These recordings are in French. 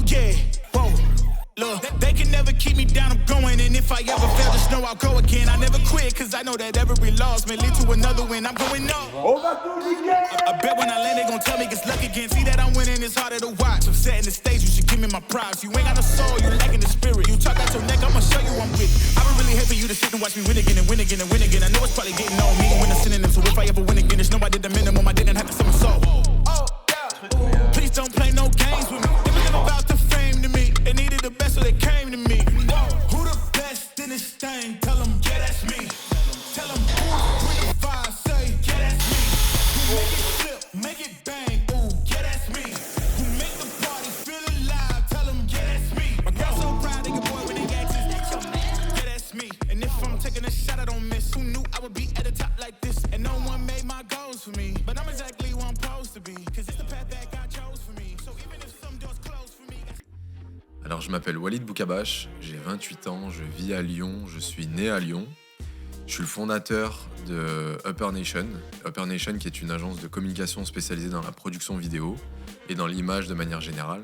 Oh yeah, whoa. Look, they can never keep me down, I'm going. And if I ever fail, just know I'll go again. I never quit, cause I know that every loss may lead to another win. I'm going up. I bet when I land, they gon' tell me it's luck again. See that I'm winning, it's harder to watch. I'm setting the stage, you should give me my props. You ain't got no soul, you lacking the spirit. You talk out your neck, I'ma show you I'm with it. I would really hate for you to sit and watch me win again and win again and win again. I know it's probably getting on me when I'm synonym. So if I ever win again, just know I did the minimum. I didn't have to sell my soul. Oh, yeah. Please don't play no games with me. They was about the fame to me. They needed the best, so they came to me. Who the best in this thing? Tell them, yeah, that's me. Tell them, bring the fire, say, yeah, that's me. Who make it flip, make it bang, ooh, yeah, that's me. Who make the party feel alive? Tell them, yeah, that's me. My girl so proud of your boy when they ask, is that your man? Yeah, that's me. And if I'm taking a shot, I don't miss. Who knew I would be at the top like this? And no one made my goals for me. But I'm exactly where I'm supposed to be. Cause it's the path that God chose for me. So even if some doors close for me. Alors je m'appelle Walid Boukabache, j'ai 28 ans, je vis à Lyon, je suis né à Lyon. Je suis le fondateur de Upper Nation. Upper Nation qui est une agence de communication spécialisée dans la production vidéo et dans l'image de manière générale.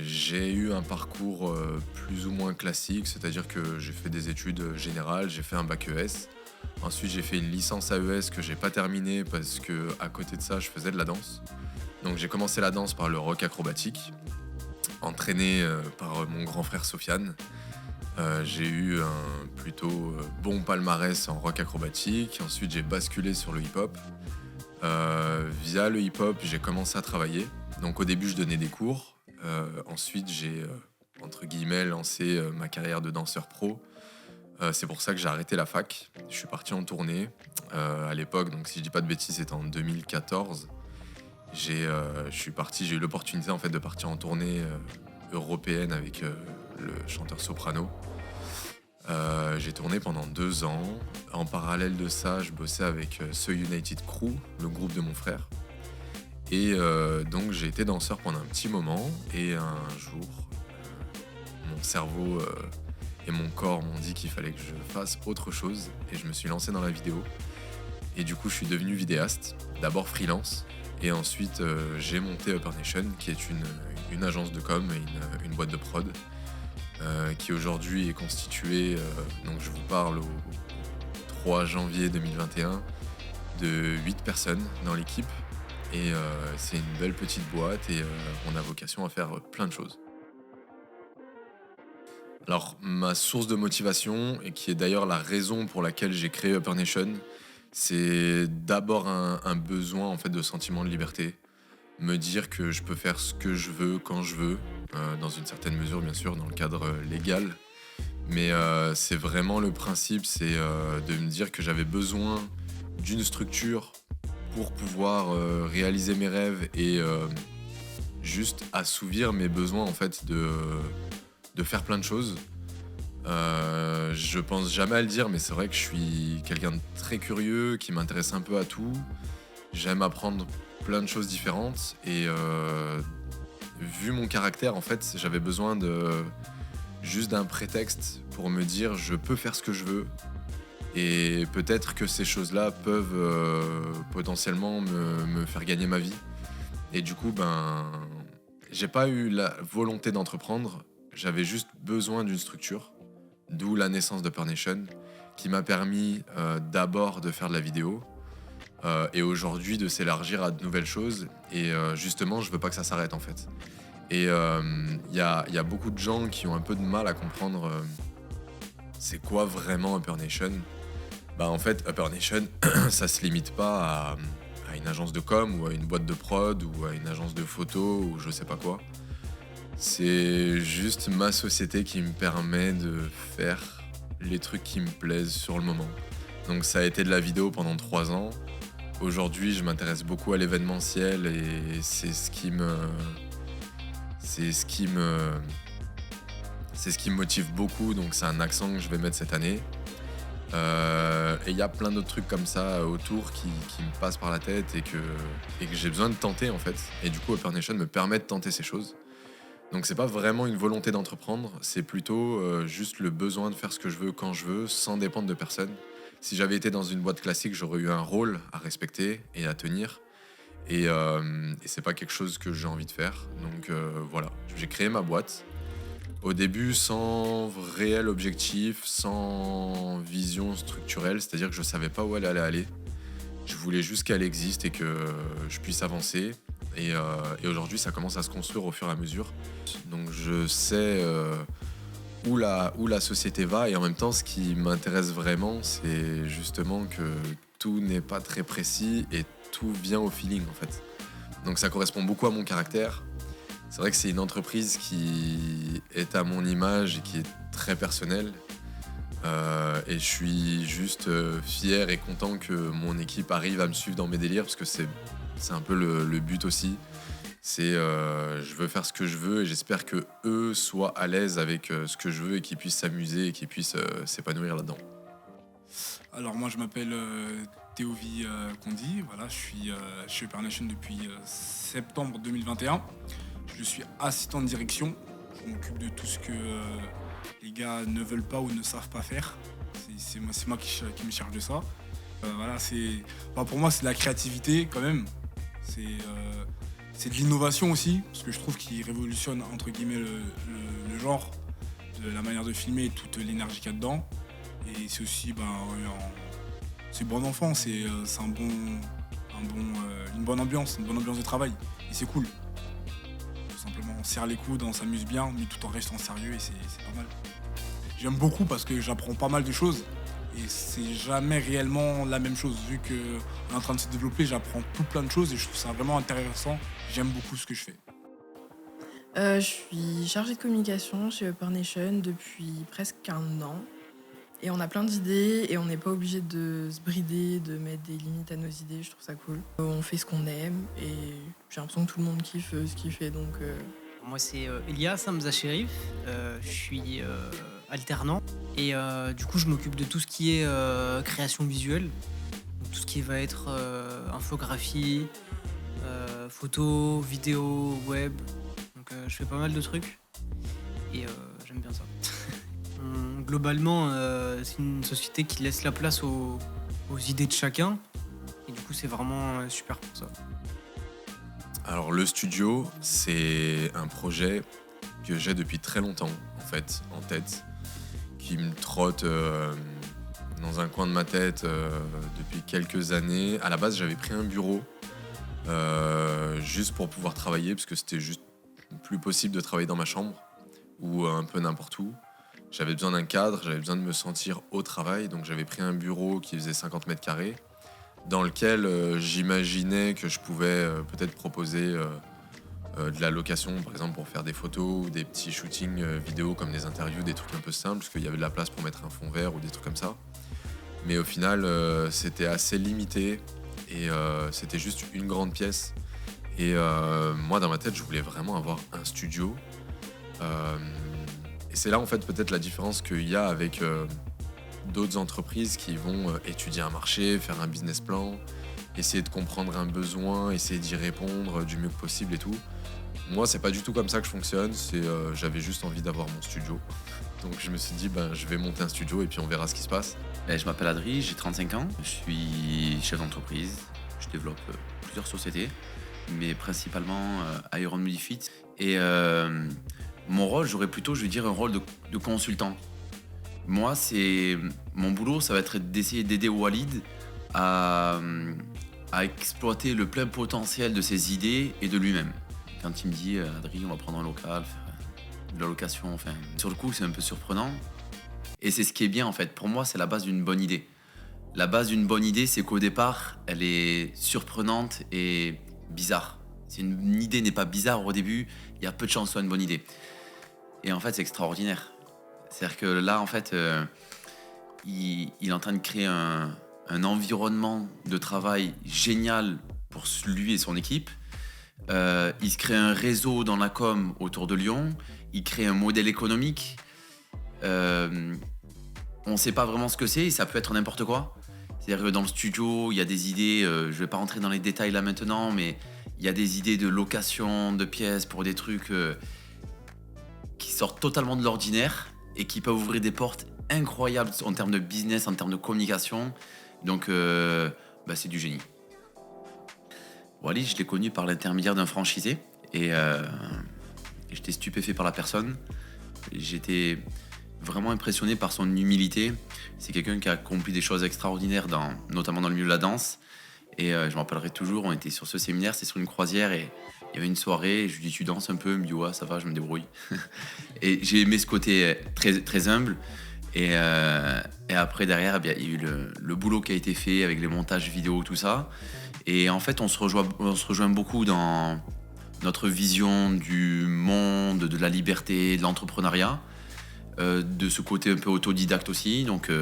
J'ai eu un parcours plus ou moins classique, c'est-à-dire que j'ai fait des études générales, j'ai fait un bac ES. Ensuite j'ai fait une licence AES que j'ai pas terminée parce que à côté de ça je faisais de la danse. Donc j'ai commencé la danse par le rock acrobatique, entraîné par mon grand frère Sofiane. J'ai eu un plutôt bon palmarès en rock acrobatique. Ensuite, j'ai basculé sur le hip-hop. Via le hip-hop, j'ai commencé à travailler. Donc au début, je donnais des cours. Ensuite, j'ai, entre guillemets, lancé ma carrière de danseur pro. C'est pour ça que j'ai arrêté la fac. Je suis parti en tournée. À l'époque, donc si je dis pas de bêtises, c'était en 2014. J'ai eu l'opportunité en fait, de partir en tournée européenne avec le chanteur Soprano. J'ai tourné pendant 2 ans. En parallèle de ça, je bossais avec So United Crew, le groupe de mon frère. Et donc j'ai été danseur pendant un petit moment. Et un jour, mon cerveau et mon corps m'ont dit qu'il fallait que je fasse autre chose. Et je me suis lancé dans la vidéo. Et du coup, je suis devenu vidéaste, d'abord freelance. Et ensuite, j'ai monté Upper Nation, qui est une agence de com et une boîte de prod, qui aujourd'hui est constituée, donc je vous parle au 3 janvier 2021, de 8 personnes dans l'équipe. Et c'est une belle petite boîte et on a vocation à faire plein de choses. Alors, ma source de motivation, et qui est d'ailleurs la raison pour laquelle j'ai créé Upper Nation, c'est d'abord un besoin en fait, de sentiment de liberté. Me dire que je peux faire ce que je veux, quand je veux, dans une certaine mesure bien sûr, dans le cadre légal. Mais c'est vraiment le principe, c'est de me dire que j'avais besoin d'une structure pour pouvoir réaliser mes rêves et juste assouvir mes besoins en fait, de faire plein de choses. Je pense jamais à le dire, mais c'est vrai que je suis quelqu'un de très curieux, qui m'intéresse un peu à tout. J'aime apprendre plein de choses différentes et vu mon caractère, en fait, j'avais besoin juste d'un prétexte pour me dire je peux faire ce que je veux et peut-être que ces choses-là peuvent potentiellement me faire gagner ma vie. Et du coup, j'ai pas eu la volonté d'entreprendre, j'avais juste besoin d'une structure. D'où la naissance de Upper Nation, qui m'a permis d'abord de faire de la vidéo et aujourd'hui de s'élargir à de nouvelles choses. Et justement, je veux pas que ça s'arrête en fait. Et y a beaucoup de gens qui ont un peu de mal à comprendre c'est quoi vraiment Upper Nation. En fait, Upper Nation, ça se limite pas à une agence de com ou à une boîte de prod ou à une agence de photo ou je sais pas quoi. C'est juste ma société qui me permet de faire les trucs qui me plaisent sur le moment. Donc ça a été de la vidéo pendant 3 ans. Aujourd'hui, je m'intéresse beaucoup à l'événementiel et c'est ce qui me motive beaucoup. Donc c'est un accent que je vais mettre cette année. Et il y a plein d'autres trucs comme ça autour qui me passent par la tête et que j'ai besoin de tenter en fait. Et du coup, Upper Nation me permet de tenter ces choses. Donc c'est pas vraiment une volonté d'entreprendre, c'est plutôt juste le besoin de faire ce que je veux quand je veux, sans dépendre de personne. Si j'avais été dans une boîte classique, j'aurais eu un rôle à respecter et à tenir. Et c'est pas quelque chose que j'ai envie de faire. Donc voilà, j'ai créé ma boîte. Au début, sans réel objectif, sans vision structurelle, c'est-à-dire que je savais pas où elle allait aller. Je voulais juste qu'elle existe et que je puisse avancer. Et aujourd'hui, ça commence à se construire au fur et à mesure. Donc je sais où la société va. Et en même temps, ce qui m'intéresse vraiment, c'est justement que tout n'est pas très précis et tout vient au feeling, en fait. Donc ça correspond beaucoup à mon caractère. C'est vrai que c'est une entreprise qui est à mon image et qui est très personnelle. Et je suis juste fier et content que mon équipe arrive à me suivre dans mes délires, parce que c'est un peu le but aussi. C'est je veux faire ce que je veux et j'espère que eux soient à l'aise avec ce que je veux et qu'ils puissent s'amuser et qu'ils puissent s'épanouir là-dedans. Alors moi je m'appelle Théovi Condi, voilà, je suis chez Upper Nation depuis septembre 2021. Je suis assistant de direction, je m'occupe de tout ce que les gars ne veulent pas ou ne savent pas faire. C'est moi qui me charge de ça. Voilà, pour moi c'est de la créativité quand même. C'est de l'innovation aussi, parce que je trouve qu'il révolutionne entre guillemets le genre, la manière de filmer et toute l'énergie qu'il y a dedans. Et c'est aussi c'est bon enfant, c'est une bonne ambiance de travail. Et c'est cool. Tout simplement, on serre les coudes, on s'amuse bien, mais tout en restant sérieux et c'est pas mal. J'aime beaucoup parce que j'apprends pas mal de choses et c'est jamais réellement la même chose. Vu qu'on est en train de se développer, j'apprends tout plein de choses et je trouve ça vraiment intéressant. J'aime beaucoup ce que je fais. Je suis chargée de communication chez Upper Nation depuis presque un an. Et on a plein d'idées et on n'est pas obligé de se brider, de mettre des limites à nos idées, je trouve ça cool. On fait ce qu'on aime et j'ai l'impression que tout le monde kiffe ce qu'il fait, donc... Moi c'est Elias Hamza Sherif, je suis alternant et du coup je m'occupe de tout ce qui est création visuelle, donc, tout ce qui va être infographie, photo, vidéo, web, donc je fais pas mal de trucs et j'aime bien ça. Globalement, c'est une société qui laisse la place aux idées de chacun. Et du coup, c'est vraiment super pour ça. Alors, le studio, c'est un projet que j'ai depuis très longtemps, en fait, en tête, qui me trotte dans un coin de ma tête depuis quelques années. À la base, j'avais pris un bureau juste pour pouvoir travailler, parce que c'était juste plus possible de travailler dans ma chambre ou un peu n'importe où. J'avais besoin d'un cadre, j'avais besoin de me sentir au travail, donc j'avais pris un bureau qui faisait 50 mètres carrés, dans lequel j'imaginais que je pouvais peut-être proposer de la location, par exemple pour faire des photos ou des petits shootings vidéo comme des interviews, des trucs un peu simples, parce qu'il y avait de la place pour mettre un fond vert ou des trucs comme ça. Mais au final, c'était assez limité et c'était juste une grande pièce. Et moi, dans ma tête, je voulais vraiment avoir un studio. Et c'est là, en fait, peut-être la différence qu'il y a avec d'autres entreprises qui vont étudier un marché, faire un business plan, essayer de comprendre un besoin, essayer d'y répondre du mieux que possible et tout. Moi, c'est pas du tout comme ça que je fonctionne. J'avais juste envie d'avoir mon studio. Donc je me suis dit, je vais monter un studio et puis on verra ce qui se passe. Je m'appelle Adri, j'ai 35 ans. Je suis chef d'entreprise. Je développe plusieurs sociétés, mais principalement Iron Modifit. Et mon rôle, j'aurais plutôt, je vais dire, un rôle de consultant. Moi, mon boulot, ça va être d'essayer d'aider Walid à exploiter le plein potentiel de ses idées et de lui-même. Quand il me dit, Adri, on va prendre un local, faire de la location, enfin, sur le coup, c'est un peu surprenant. Et c'est ce qui est bien, en fait. Pour moi, c'est la base d'une bonne idée. La base d'une bonne idée, c'est qu'au départ, elle est surprenante et bizarre. Si une idée n'est pas bizarre au début, il y a peu de chances que ce soit une bonne idée. Et en fait, c'est extraordinaire. C'est-à-dire que là, en fait, il est en train de créer un environnement de travail génial pour lui et son équipe. Il se crée un réseau dans la com autour de Lyon. Il crée un modèle économique. On ne sait pas vraiment ce que c'est et ça peut être n'importe quoi. C'est-à-dire que dans le studio, il y a des idées, je ne vais pas rentrer dans les détails là maintenant, mais il y a des idées de location de pièces pour des trucs qui sortent totalement de l'ordinaire et qui peuvent ouvrir des portes incroyables en termes de business, en termes de communication. Donc, c'est du génie. Walid, je l'ai connu par l'intermédiaire d'un franchisé et j'étais stupéfait par la personne. J'étais vraiment impressionné par son humilité. C'est quelqu'un qui a accompli des choses extraordinaires, notamment dans le milieu de la danse. Et je me rappellerai toujours, on était sur ce séminaire, c'était sur une croisière et il y avait une soirée. Et je lui dis, tu danses un peu? Il me dit, ouais, ça va, je me débrouille. Et j'ai aimé ce côté très, très humble. Et après, derrière, il y a eu le boulot qui a été fait avec les montages vidéo, tout ça. Et en fait, on se rejoint beaucoup dans notre vision du monde, de la liberté, de l'entrepreneuriat, de ce côté un peu autodidacte aussi. Donc,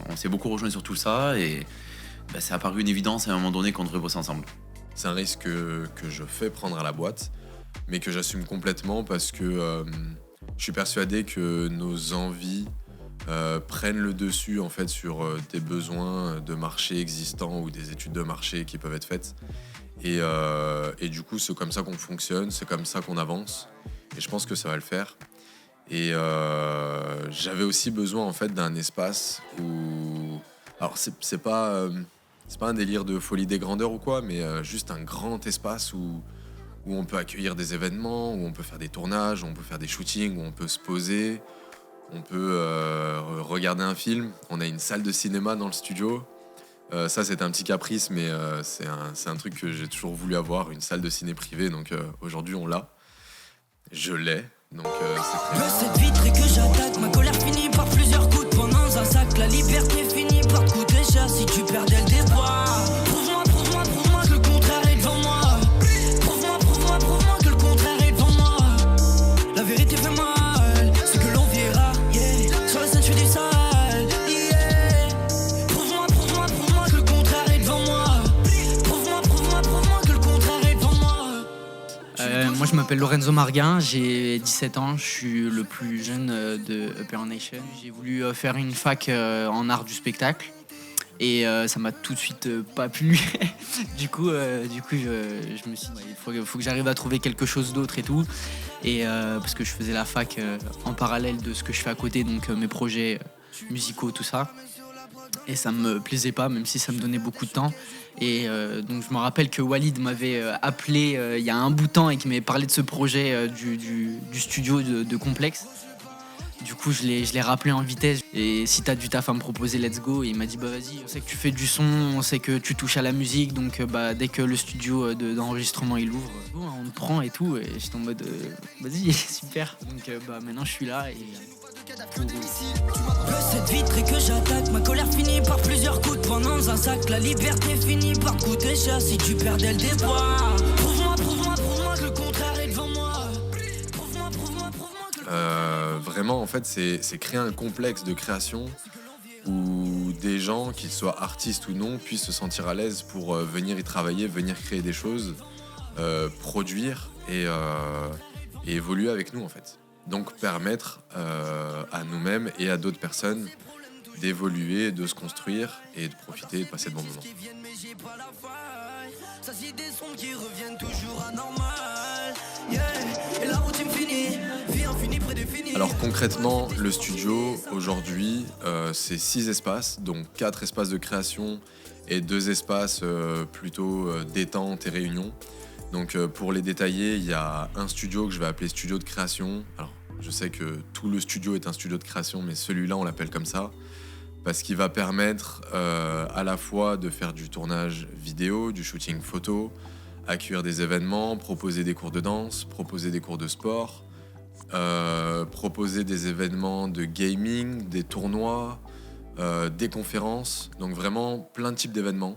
on s'est beaucoup rejoint sur tout ça et ça a paru une évidence à un moment donné qu'on devrait bosser ensemble. C'est un risque que je fais prendre à la boîte, mais que j'assume complètement parce que je suis persuadé que nos envies prennent le dessus en fait sur des besoins de marché existants ou des études de marché qui peuvent être faites. Et du coup, c'est comme ça qu'on fonctionne, c'est comme ça qu'on avance. Et je pense que ça va le faire. Et j'avais aussi besoin en fait d'un espace où... Alors c'est pas un délire de folie des grandeurs ou quoi, mais juste un grand espace où on peut accueillir des événements, où on peut faire des tournages, où on peut faire des shootings, où on peut se poser, on peut regarder un film. On a une salle de cinéma dans le studio. Ça, c'est un petit caprice, mais c'est un truc que j'ai toujours voulu avoir, une salle de ciné privée. Donc aujourd'hui, on l'a. Je l'ai. Donc c'est très cette vitre et que j'attaque, ma colère finit par plusieurs coups de poing dans un sac. La liberté finit par coûter cher si tu perdais le déboire. Prouve-moi que le contraire est devant moi. Prouve-moi que le contraire est devant moi. La vérité fait mal, c'est que l'on verra, yeah. Sur la scène je suis du sale, yeah. Prouve-moi que le contraire est devant moi. Prouve-moi que le contraire est devant moi. Moi je m'appelle Lorenzo Marguin, j'ai 17 ans, je suis le plus jeune de Upper Nation. J'ai voulu faire une fac en art du spectacle et ça m'a tout de suite pas plu. du coup je me suis dit il faut que j'arrive à trouver quelque chose d'autre et tout. Et parce que je faisais la fac en parallèle de ce que je fais à côté, donc mes projets musicaux, tout ça. Et ça me plaisait pas, même si ça me donnait beaucoup de temps. Et donc je me rappelle que Walid m'avait appelé il y a un bout de temps et qu'il m'avait parlé de ce projet du studio de Complexe. Du coup je l'ai rappelé en vitesse et si t'as du taf à me proposer, let's go. Et il m'a dit bah vas-y, on sait que tu fais du son, on sait que tu touches à la musique, donc dès que le studio d'enregistrement il ouvre, on te prend et tout. Et j'étais en mode vas-y, super. Donc maintenant je suis là et... Cette vitre et que j'attaque, ma colère finit par plusieurs coups de poing dans un sac. La liberté finit par coûter cher si tu perdais le déboire. Prouve-moi que le contraire est devant moi. Prouve-moi que vraiment, en fait, c'est créer un complexe de création où des gens, qu'ils soient artistes ou non, puissent se sentir à l'aise pour venir y travailler, venir créer des choses, produire et évoluer avec nous, en fait. Donc permettre à nous-mêmes et à d'autres personnes d'évoluer, de se construire et de profiter et de passer de bons moments. Alors concrètement, le studio aujourd'hui, c'est 6 espaces, donc 4 espaces de création et 2 espaces plutôt détente et réunion. Donc pour les détailler, il y a un studio que je vais appeler studio de création. Alors je sais que tout le studio est un studio de création, mais celui-là on l'appelle comme ça parce qu'il va permettre à la fois de faire du tournage vidéo, du shooting photo, accueillir des événements, proposer des cours de danse, proposer des cours de sport, proposer des événements de gaming, des tournois, des conférences, donc vraiment plein de types d'événements.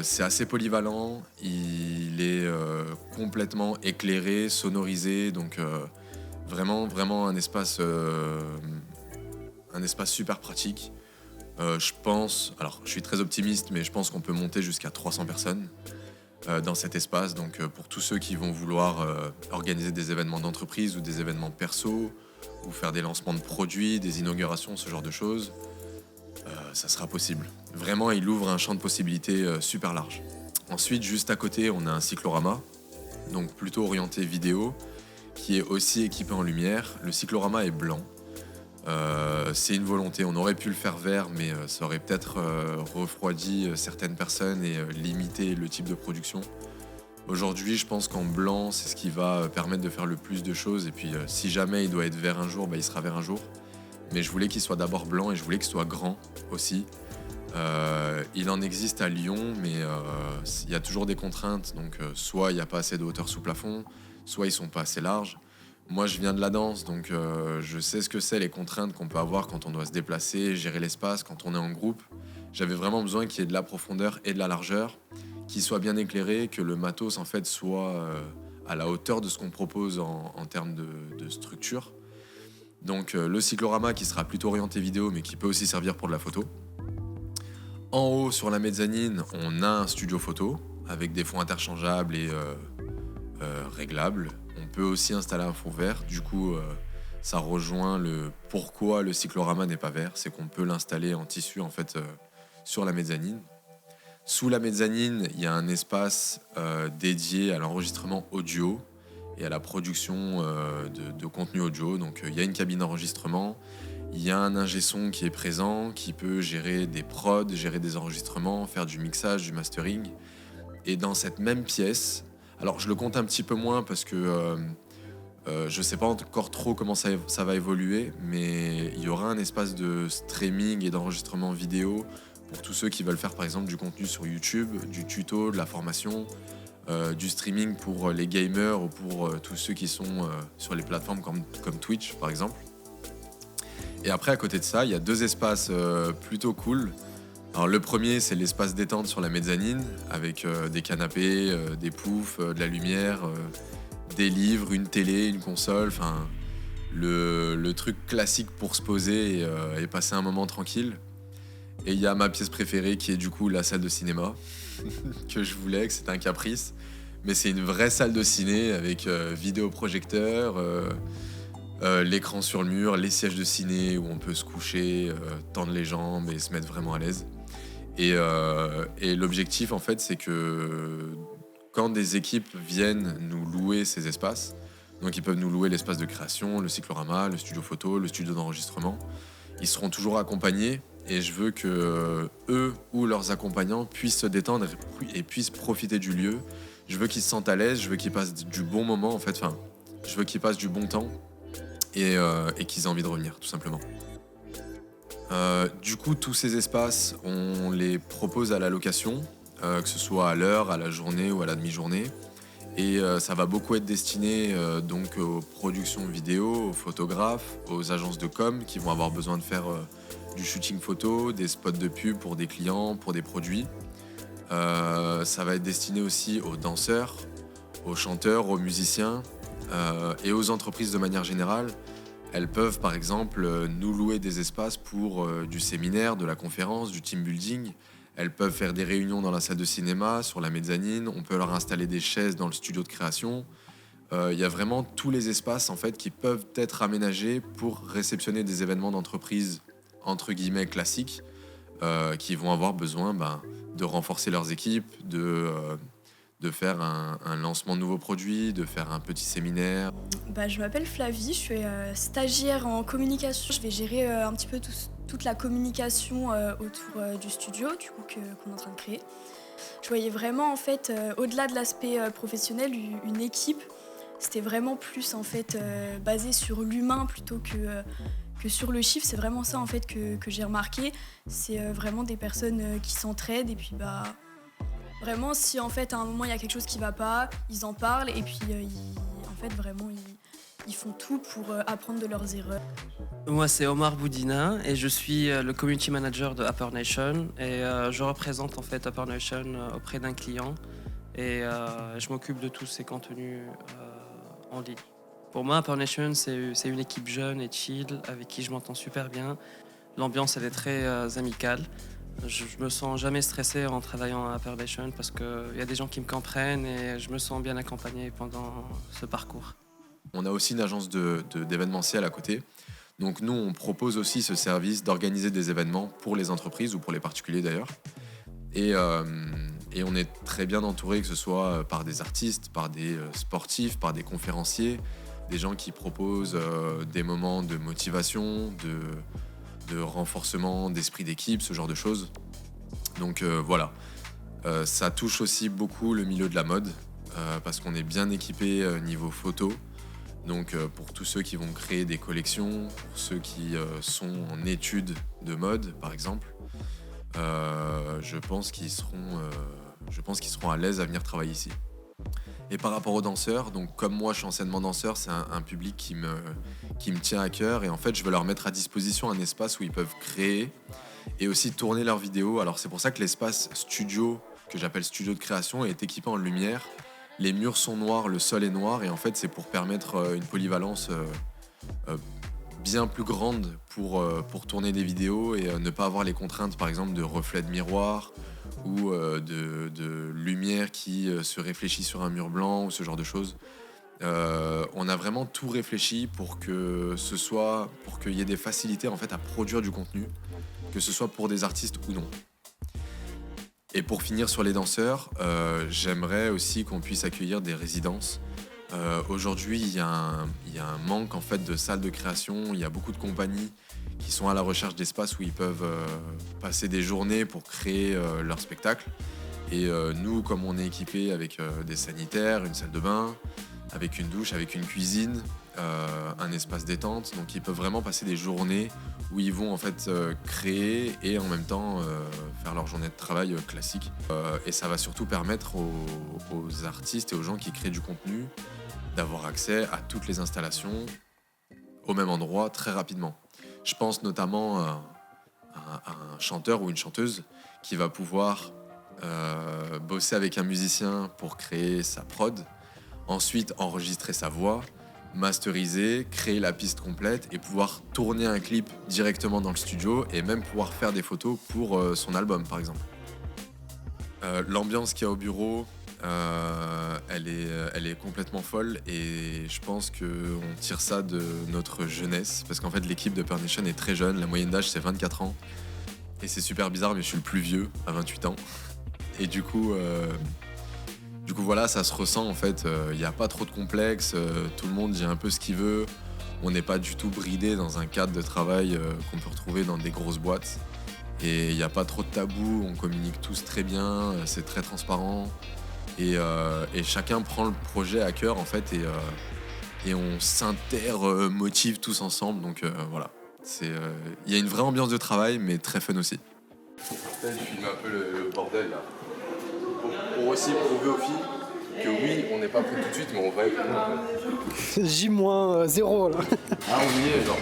C'est assez polyvalent, il est complètement éclairé, sonorisé, donc vraiment un espace super pratique. Je pense, alors je suis très optimiste, mais je pense qu'on peut monter jusqu'à 300 personnes dans cet espace. Donc pour tous ceux qui vont vouloir organiser des événements d'entreprise ou des événements perso, ou faire des lancements de produits, des inaugurations, ce genre de choses, ça sera possible. Vraiment, il ouvre un champ de possibilités super large. Ensuite, juste à côté, on a un cyclorama, donc plutôt orienté vidéo, qui est aussi équipé en lumière. Le cyclorama est blanc. C'est une volonté, on aurait pu le faire vert, mais ça aurait peut-être refroidi certaines personnes et limité le type de production. Aujourd'hui, je pense qu'en blanc, c'est ce qui va permettre de faire le plus de choses. Et puis, si jamais il doit être vert un jour, il sera vert un jour. Mais je voulais qu'il soit d'abord blanc et je voulais qu'il soit grand aussi. Il en existe à Lyon, mais il y a toujours des contraintes. Donc, soit il n'y a pas assez de hauteur sous plafond, soit ils sont pas assez larges. Moi, je viens de la danse, donc je sais ce que c'est, les contraintes qu'on peut avoir quand on doit se déplacer, gérer l'espace, quand on est en groupe. J'avais vraiment besoin qu'il y ait de la profondeur et de la largeur, qu'il soit bien éclairé, que le matos en fait soit à la hauteur de ce qu'on propose en termes de structure. Donc le cyclorama qui sera plutôt orienté vidéo, mais qui peut aussi servir pour de la photo. En haut, sur la mezzanine, on a un studio photo avec des fonds interchangeables et réglables. On peut aussi installer un fond vert. Du coup, ça rejoint le pourquoi le cyclorama n'est pas vert. C'est qu'on peut l'installer en tissu en fait sur la mezzanine. Sous la mezzanine, il y a un espace dédié à l'enregistrement audio et à la production de contenu audio. Donc, il y a une cabine d'enregistrement. Il y a un ingé son qui est présent, qui peut gérer des prods, gérer des enregistrements, faire du mixage, du mastering. Et dans cette même pièce, alors je le compte un petit peu moins parce que je ne sais pas encore trop comment ça va évoluer, mais il y aura un espace de streaming et d'enregistrement vidéo pour tous ceux qui veulent faire par exemple du contenu sur YouTube, du tuto, de la formation, du streaming pour les gamers ou pour tous ceux qui sont sur les plateformes comme Twitch par exemple. Et après, à côté de ça, il y a deux espaces plutôt cool. Alors le premier, c'est l'espace détente sur la mezzanine, avec des canapés, des poufs, de la lumière, des livres, une télé, une console, enfin le truc classique pour se poser et passer un moment tranquille. Et il y a ma pièce préférée qui est du coup la salle de cinéma, que je voulais, que c'était un caprice. Mais c'est une vraie salle de ciné avec vidéoprojecteur, l'écran sur le mur, les sièges de ciné où on peut se coucher, tendre les jambes et se mettre vraiment à l'aise. Et l'objectif, en fait, c'est que quand des équipes viennent nous louer ces espaces, donc ils peuvent nous louer l'espace de création, le cyclorama, le studio photo, le studio d'enregistrement, ils seront toujours accompagnés et je veux que eux ou leurs accompagnants puissent se détendre et puissent profiter du lieu. Je veux qu'ils se sentent à l'aise, je veux qu'ils passent du bon moment, en fait, enfin, je veux qu'ils passent du bon temps et qu'ils aient envie de revenir, tout simplement. Du coup, tous ces espaces, on les propose à la location, que ce soit à l'heure, à la journée ou à la demi-journée. Et ça va beaucoup être destiné donc aux productions vidéo, aux photographes, aux agences de com qui vont avoir besoin de faire du shooting photo, des spots de pub pour des clients, pour des produits. Ça va être destiné aussi aux danseurs, aux chanteurs, aux musiciens et aux entreprises de manière générale. Elles peuvent par exemple nous louer des espaces pour du séminaire, de la conférence, du team building. Elles peuvent faire des réunions dans la salle de cinéma, sur la mezzanine. On peut leur installer des chaises dans le studio de création. Il y a vraiment tous les espaces en fait, qui peuvent être aménagés pour réceptionner des événements d'entreprise entre guillemets classiques qui vont avoir besoin de renforcer leurs équipes, de faire un lancement de nouveaux produits, de faire un petit séminaire. Je m'appelle Flavie, je suis stagiaire en communication. Je vais gérer un petit peu toute la communication autour du studio qu'on est en train de créer. Je voyais vraiment en fait, au-delà de l'aspect professionnel, une équipe. C'était vraiment plus en fait basé sur l'humain plutôt que sur le chiffre. C'est vraiment ça en fait que j'ai remarqué. C'est vraiment des personnes qui s'entraident et puis vraiment si en fait à un moment il y a quelque chose qui va pas, ils en parlent et puis ils font tout pour apprendre de leurs erreurs. Moi c'est Omar Boudina et je suis le community manager de Upper Nation et je représente en fait Upper Nation auprès d'un client et je m'occupe de tous ces contenus en ligne. Pour moi Upper Nation c'est une équipe jeune et chill avec qui je m'entends super bien. L'ambiance elle est très amicale. Je me sens jamais stressé en travaillant à Upper Nation parce qu'il y a des gens qui me comprennent et je me sens bien accompagné pendant ce parcours. On a aussi une agence d'événementiel à côté. Donc nous, on propose aussi ce service d'organiser des événements pour les entreprises ou pour les particuliers d'ailleurs. Et on est très bien entouré, que ce soit par des artistes, par des sportifs, par des conférenciers, des gens qui proposent des moments de motivation, de renforcement d'esprit d'équipe, ce genre de choses. Donc voilà, ça touche aussi beaucoup le milieu de la mode parce qu'on est bien équipé niveau photo. Donc pour tous ceux qui vont créer des collections, pour ceux qui sont en études de mode par exemple, je pense qu'ils seront à l'aise à venir travailler ici. Et par rapport aux danseurs, donc comme moi je suis anciennement danseur, c'est un public qui me tient à cœur et en fait je veux leur mettre à disposition un espace où ils peuvent créer et aussi tourner leurs vidéos. Alors c'est pour ça que l'espace studio, que j'appelle studio de création, est équipé en lumière. Les murs sont noirs, le sol est noir et en fait c'est pour permettre une polyvalence bien plus grande pour tourner des vidéos et ne pas avoir les contraintes par exemple de reflets de miroir ou de lumière qui se réfléchit sur un mur blanc ou ce genre de choses. On a vraiment tout réfléchi pour qu'il y ait des facilités en fait à produire du contenu, que ce soit pour des artistes ou non. Et pour finir sur les danseurs, j'aimerais aussi qu'on puisse accueillir des résidences. Aujourd'hui, il y a un manque en fait de salles de création. Il y a beaucoup de compagnies qui sont à la recherche d'espaces où ils peuvent passer des journées pour créer leur spectacle. Et nous, comme on est équipé avec des sanitaires, une salle de bain, avec une douche, avec une cuisine, un espace détente, donc ils peuvent vraiment passer des journées où ils vont en fait créer et en même temps faire leur journée de travail classique. Et ça va surtout permettre aux artistes et aux gens qui créent du contenu d'avoir accès à toutes les installations au même endroit très rapidement. Je pense notamment à un chanteur ou une chanteuse qui va pouvoir bosser avec un musicien pour créer sa prod, ensuite enregistrer sa voix, masteriser, créer la piste complète et pouvoir tourner un clip directement dans le studio et même pouvoir faire des photos pour son album par exemple. L'ambiance qu'il y a au bureau, elle est complètement folle et je pense qu'on tire ça de notre jeunesse parce qu'en fait l'équipe de Upper Nation est très jeune, la moyenne d'âge c'est 24 ans et c'est super bizarre mais je suis le plus vieux à 28 ans et du coup voilà, ça se ressent en fait, il n'y a pas trop de complexe, tout le monde dit un peu ce qu'il veut, on n'est pas du tout bridé dans un cadre de travail qu'on peut retrouver dans des grosses boîtes et il n'y a pas trop de tabous, on communique tous très bien, c'est très transparent et chacun prend le projet à cœur en fait et on s'inter-motive tous ensemble, donc voilà, il y a une vraie ambiance de travail mais très fun aussi. Je filme un peu le bordel là. Pour aussi prouver aux filles que oui, on n'est pas prêt tout de suite, mais on va être prêt. J-0 là. Ah, on y est, genre.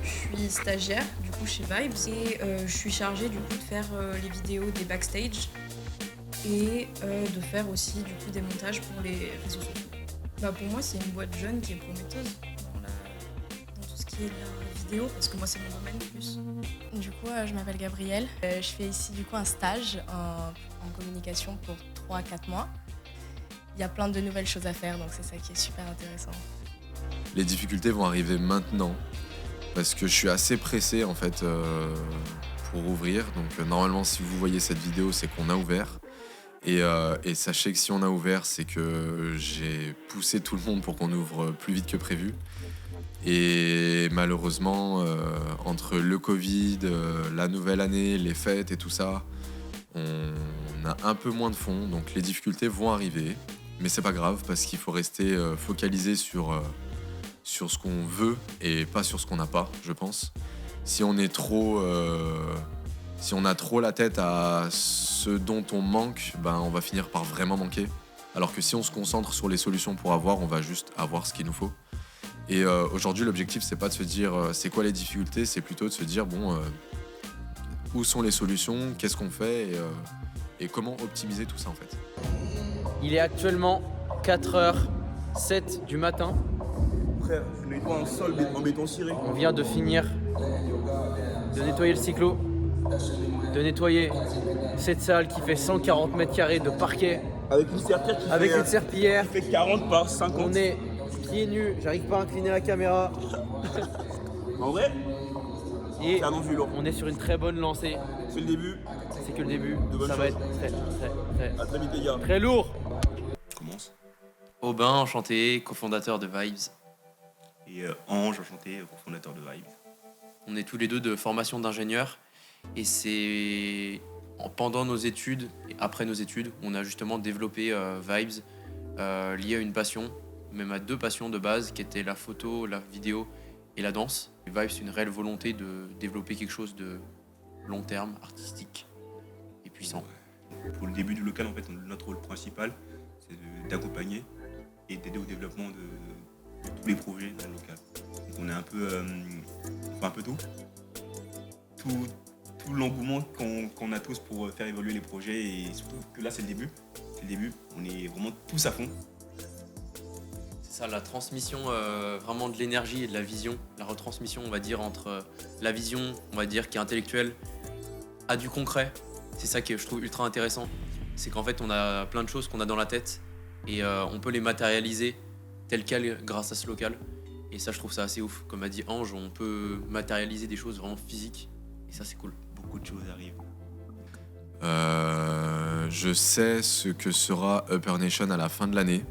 Je suis stagiaire du coup chez Vibes et je suis chargée du coup de faire les vidéos des backstage et de faire aussi du coup des montages pour les réseaux sociaux. Pour moi, c'est une boîte jeune qui est prometteuse dans tout ce qui est de la vidéo, parce que moi, c'est mon domaine plus. Du coup, je m'appelle Gabrielle. Je fais ici du coup un stage en communication pour 3 à 4 mois. Il y a plein de nouvelles choses à faire, donc c'est ça qui est super intéressant. Les difficultés vont arriver maintenant, parce que je suis assez pressé en fait pour ouvrir. Donc normalement, si vous voyez cette vidéo, c'est qu'on a ouvert. Et sachez que si on a ouvert, c'est que j'ai poussé tout le monde pour qu'on ouvre plus vite que prévu. Et malheureusement, entre le Covid, la nouvelle année, les fêtes et tout ça, on a un peu moins de fonds. Donc les difficultés vont arriver. Mais c'est pas grave parce qu'il faut rester focalisé sur ce qu'on veut et pas sur ce qu'on n'a pas, je pense. Si on est si on a trop la tête à ce dont on manque, on va finir par vraiment manquer. Alors que si on se concentre sur les solutions pour avoir, on va juste avoir ce qu'il nous faut. Et aujourd'hui, l'objectif, c'est pas de se dire c'est quoi les difficultés, c'est plutôt de se dire où sont les solutions, qu'est-ce qu'on fait et comment optimiser tout ça en fait. Il est actuellement 4h07 du matin. Frère, je nettoie un sol en béton ciré. On vient de finir de nettoyer le cyclo, de nettoyer cette salle qui fait 140 mètres carrés de parquet. Avec une serpillière qui fait 40 par 50. On est pieds nus, j'arrive pas à incliner la caméra. En vrai, Et Ça annonce du lourd. on est sur une très bonne lancée. C'est le début. C'est que le début. De bonnes Ça va choses. être À très vite les gars. très lourd. Commence. Aubin, enchanté, cofondateur de Vibes. Et Ange, enchanté, cofondateur de Vibes. On est tous les deux de formation d'ingénieur et c'est pendant nos études et après nos études, on a justement développé Vibes lié à une passion, même à 2 passions de base qui étaient la photo, la vidéo et la danse. Et Vibes, c'est une réelle volonté de développer quelque chose de long terme, artistique et puissant. Pour le début du local, en fait, notre rôle principal, c'est d'accompagner et d'aider au développement de tous les projets dans le local. Donc on est un peu, on fait un peu tout. Tout l'engouement qu'on a tous pour faire évoluer les projets et surtout que là c'est le début. C'est le début, on est vraiment tous à fond. C'est ça, la transmission vraiment de l'énergie et de la vision, la retransmission, on va dire, entre la vision, on va dire, qui est intellectuelle, à du concret. C'est ça que je trouve ultra intéressant. C'est qu'en fait, on a plein de choses qu'on a dans la tête et on peut les matérialiser telles quelles grâce à ce local. Et ça, je trouve ça assez ouf. Comme a dit Ange, on peut matérialiser des choses vraiment physiques et ça, c'est cool. Beaucoup de choses arrivent. Je sais ce que sera Upper Nation à la fin de l'année.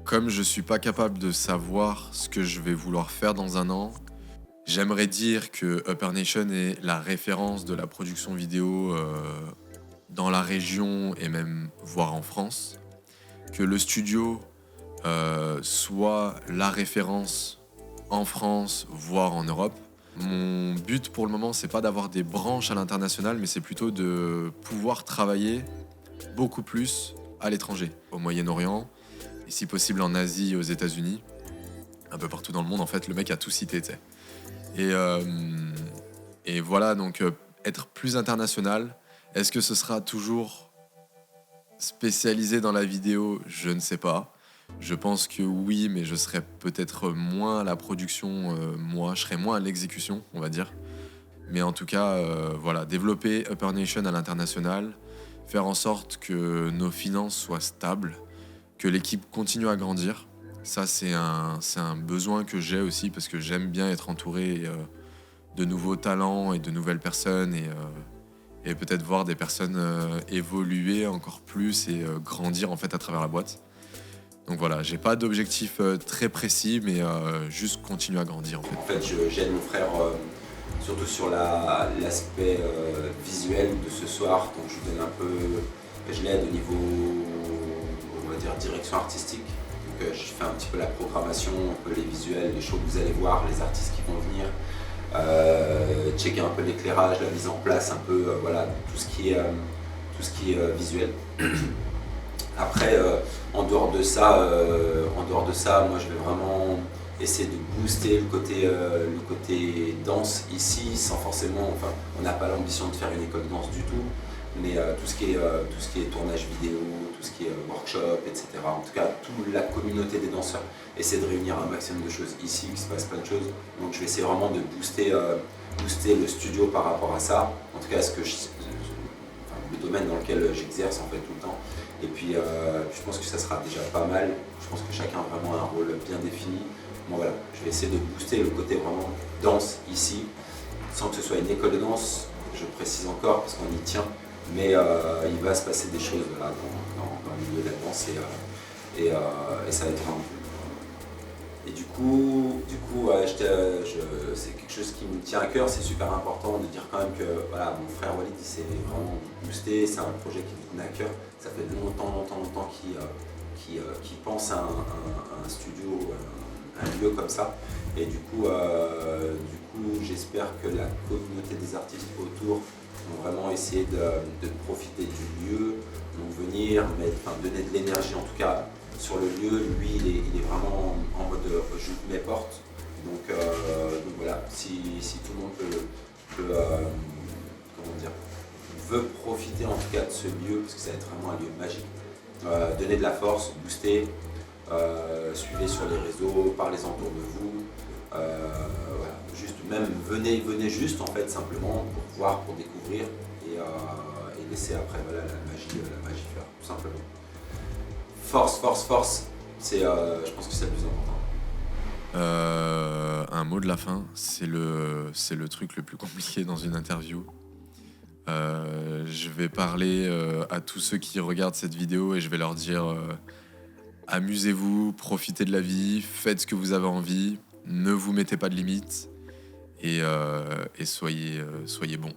Comme je suis pas capable de savoir ce que je vais vouloir faire dans un an, j'aimerais dire que Upper Nation est la référence de la production vidéo dans la région et même voire en France. Que le studio soit la référence en France, voire en Europe. Mon but pour le moment, c'est pas d'avoir des branches à l'international, mais c'est plutôt de pouvoir travailler beaucoup plus à l'étranger, au Moyen-Orient, et si possible en Asie et aux États-Unis, un peu partout dans le monde. En fait, le mec a tout cité, tu sais. Et voilà, donc être plus international. Est-ce que ce sera toujours spécialisé dans la vidéo? Je ne sais pas. Je pense que oui, mais je serais peut-être moins à la production, je serais moins à l'exécution, on va dire. Mais en tout cas, voilà, développer Upper Nation à l'international, faire en sorte que nos finances soient stables, que l'équipe continue à grandir. Ça, c'est un besoin que j'ai aussi, parce que j'aime bien être entouré de nouveaux talents et de nouvelles personnes, et peut-être voir des personnes évoluer encore plus et grandir en fait à travers la boîte. Donc voilà, j'ai pas d'objectif très précis, mais juste continuer à grandir en fait. En fait, j'aide mon frère surtout sur l'aspect visuel de ce soir. Donc je donne un peu, je l'aide au niveau, on va dire, direction artistique. Donc je fais un petit peu la programmation, un peu les visuels, les shows que vous allez voir, les artistes qui vont venir. Checker un peu l'éclairage, la mise en place, un peu voilà, tout ce qui est visuel. Après, en dehors de ça, moi je vais vraiment essayer de booster le côté danse ici, sans forcément, enfin, on n'a pas l'ambition de faire une école de danse du tout, mais tout ce qui est tournage vidéo, tout ce qui est workshop, etc. En tout cas, toute la communauté des danseurs essaie de réunir un maximum de choses ici, qu'il se passe plein de choses. Donc je vais essayer vraiment de booster le studio par rapport à ça. En tout cas, le domaine dans lequel j'exerce en fait tout le temps. Et puis je pense que ça sera déjà pas mal. Je pense que chacun a vraiment un rôle bien défini. Bon, voilà, je vais essayer de booster le côté vraiment danse ici, sans que ce soit une école de danse, je précise encore parce qu'on y tient, mais il va se passer des choses là, dans le milieu de la danse et ça va être vraiment cool. Et du coup ouais, c'est quelque chose qui me tient à cœur, c'est super important de dire quand même que voilà, mon frère Walid il s'est vraiment boosté, c'est un projet qui me tenait à cœur, ça fait longtemps qu'il pense à un studio, un lieu comme ça, et du coup j'espère que la communauté des artistes autour vont vraiment essayer de profiter du lieu, vont venir, donner de l'énergie en tout cas sur le lieu. Lui il est vraiment en mode j'ouvre mes portes, donc voilà, si tout le monde veut profiter en tout cas de ce lieu, parce que ça va être vraiment un lieu magique, donner de la force, booster, suivez sur les réseaux, parlez-en autour de vous, voilà, juste même venez juste en fait simplement pour voir, pour découvrir et laisser après voilà, la magie faire, tout simplement. Force, c'est je pense que c'est le plus important. Un mot de la fin, c'est le truc le plus compliqué dans une interview. Je vais parler à tous ceux qui regardent cette vidéo et je vais leur dire amusez-vous, profitez de la vie, faites ce que vous avez envie, ne vous mettez pas de limites et soyez bons.